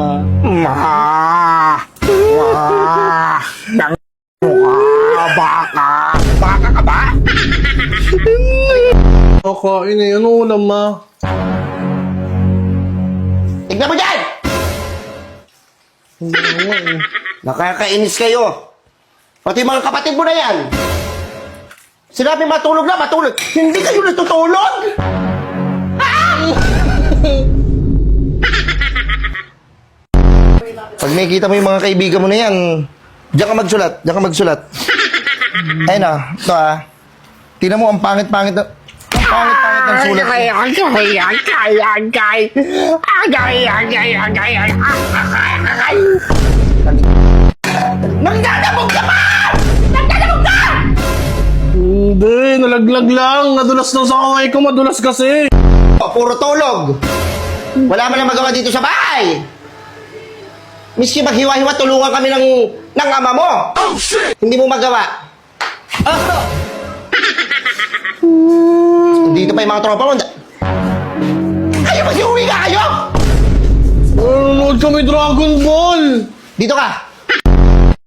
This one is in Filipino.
Baka! Baka ka ba? Kakain eh. Ano ulam, ma? Tignan mo dyan! Nakakainis kayo. Pati mga kapatid mo na yan. Sinabi matulog na, matulog. Hindi kayo natutulog! Pag nakikita mo yung mga kaibigan mo na yan, diyan ka magsulat, diyan ka magsulat. Ayun na, ito tingnan mo, ang pangit-pangit na... Ang pangit-pangit ng sulat mo. Nagdadabog ka ba? Nagdadabog ka! Hindi, nalaglag lang. Nadulas daw sa kamay ko, madulas kasi. Puro tulog. Wala man lang magawa dito sa bahay. Miski maghiwa-hiwa, tulungan kami ng ama mo. Oh, shit! Hindi mo magawa. Oh. Dito pa yung mga tropa mo. Kayo, mag-iuwi ka kayo! Nanonood kami Dragon Ball. Dito ka.